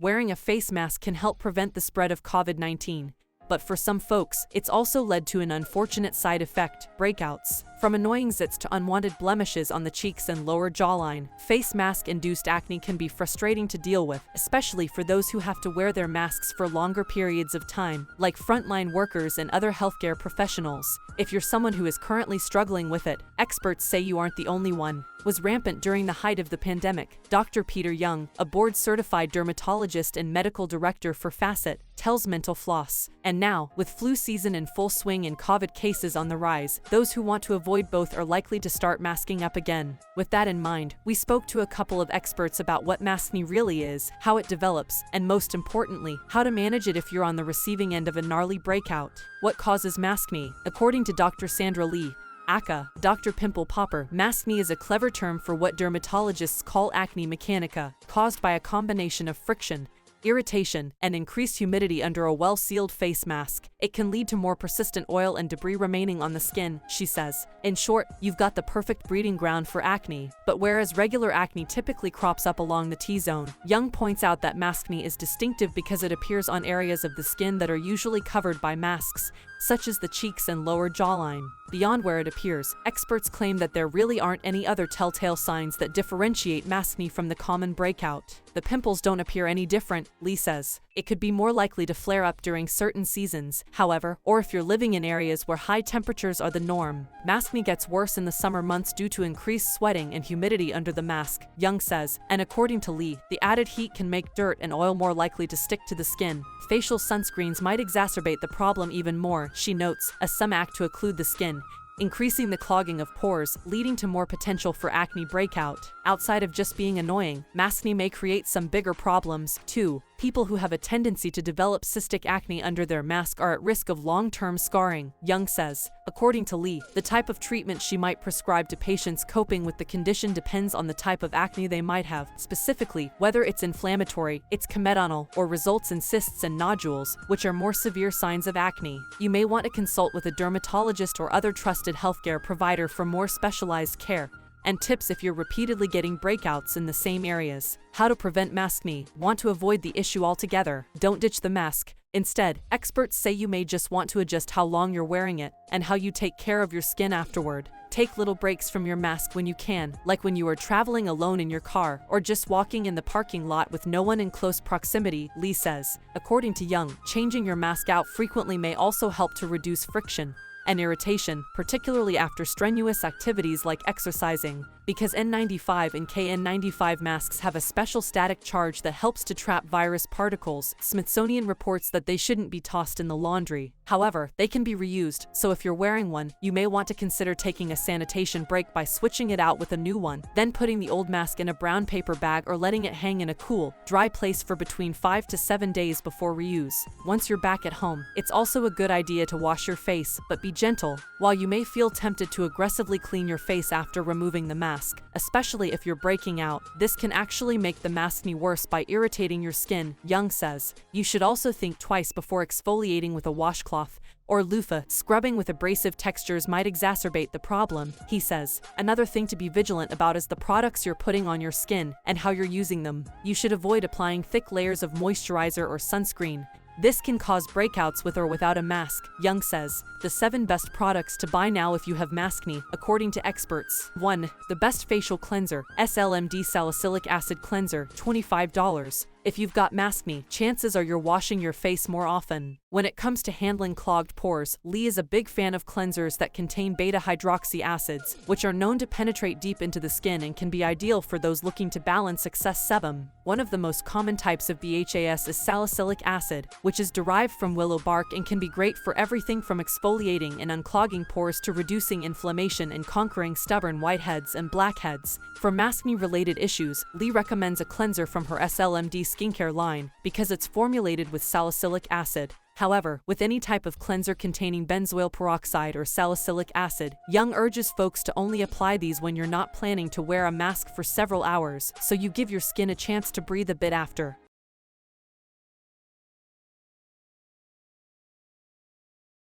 wearing a face mask can help prevent the spread of COVID-19. But for some folks, it's also led to an unfortunate side effect: breakouts. From annoying zits to unwanted blemishes on the cheeks and lower jawline, face mask-induced acne can be frustrating to deal with, especially for those who have to wear their masks for longer periods of time, like frontline workers and other healthcare professionals. If you're someone who is currently struggling with it, experts say you aren't the only one. Was rampant during the height of the pandemic. Dr. Peter Young, a board-certified dermatologist and medical director for Facet, tells Mental Floss. And now, with flu season in full swing and COVID cases on the rise, those who want to avoid both are likely to start masking up again. With that in mind, we spoke to a couple of experts about what maskne really is, how it develops, and most importantly, how to manage it if you're on the receiving end of a gnarly breakout. What causes maskne? According to Dr. Sandra Lee, AKA, Dr. Pimple Popper, maskne is a clever term for what dermatologists call acne mechanica, caused by a combination of friction, irritation, and increased humidity under a well-sealed face mask. It can lead to more persistent oil and debris remaining on the skin, she says. In short, you've got the perfect breeding ground for acne. But whereas regular acne typically crops up along the T-zone, Young points out that maskne is distinctive because it appears on areas of the skin that are usually covered by masks, such as the cheeks and lower jawline. Beyond where it appears, experts claim that there really aren't any other telltale signs that differentiate maskne from the common breakout. The pimples don't appear any different, Lee says. It could be more likely to flare up during certain seasons, however, or if you're living in areas where high temperatures are the norm. Maskne gets worse in the summer months due to increased sweating and humidity under the mask, Young says, and according to Lee, the added heat can make dirt and oil more likely to stick to the skin. Facial sunscreens might exacerbate the problem even more, she notes, as some act to occlude the skin, increasing the clogging of pores, leading to more potential for acne breakout. Outside of just being annoying, maskne may create some bigger problems, too. People who have a tendency to develop cystic acne under their mask are at risk of long-term scarring, Young says. According to Lee, the type of treatment she might prescribe to patients coping with the condition depends on the type of acne they might have, specifically, whether it's inflammatory, it's comedonal, or results in cysts and nodules, which are more severe signs of acne. You may want to consult with a dermatologist or other trusted healthcare provider for more specialized care and tips if you're repeatedly getting breakouts in the same areas. How to prevent maskne? Want to avoid the issue altogether? Don't ditch the mask. Instead, experts say you may just want to adjust how long you're wearing it and how you take care of your skin afterward. Take little breaks from your mask when you can, like when you are traveling alone in your car or just walking in the parking lot with no one in close proximity, Lee says. According to Young, changing your mask out frequently may also help to reduce friction and irritation, particularly after strenuous activities like exercising. Because N95 and KN95 masks have a special static charge that helps to trap virus particles, Smithsonian reports that they shouldn't be tossed in the laundry. However, they can be reused, so if you're wearing one, you may want to consider taking a sanitation break by switching it out with a new one, then putting the old mask in a brown paper bag or letting it hang in a cool, dry place for between 5 to 7 days before reuse. Once you're back at home, it's also a good idea to wash your face, but be gentle. While you may feel tempted to aggressively clean your face after removing the mask, especially if you're breaking out, this can actually make the maskne worse by irritating your skin, Young says. You should also think twice before exfoliating with a washcloth or loofah. Scrubbing with abrasive textures might exacerbate the problem, he says. Another thing to be vigilant about is the products you're putting on your skin and how you're using them. You should avoid applying thick layers of moisturizer or sunscreen. This can cause breakouts with or without a mask, Young says. The 7 best products to buy now if you have maskne, according to experts. 1. The best facial cleanser, SLMD Salicylic Acid Cleanser, $25. If you've got maskne, chances are you're washing your face more often. When it comes to handling clogged pores, Lee is a big fan of cleansers that contain beta-hydroxy acids, which are known to penetrate deep into the skin and can be ideal for those looking to balance excess sebum. One of the most common types of BHAS is salicylic acid, which is derived from willow bark and can be great for everything from exfoliating and unclogging pores to reducing inflammation and conquering stubborn whiteheads and blackheads. For maskne-related issues, Lee recommends a cleanser from her SLMD skincare line because it's formulated with salicylic acid. However, with any type of cleanser containing benzoyl peroxide or salicylic acid, Young urges folks to only apply these when you're not planning to wear a mask for several hours, so you give your skin a chance to breathe a bit after.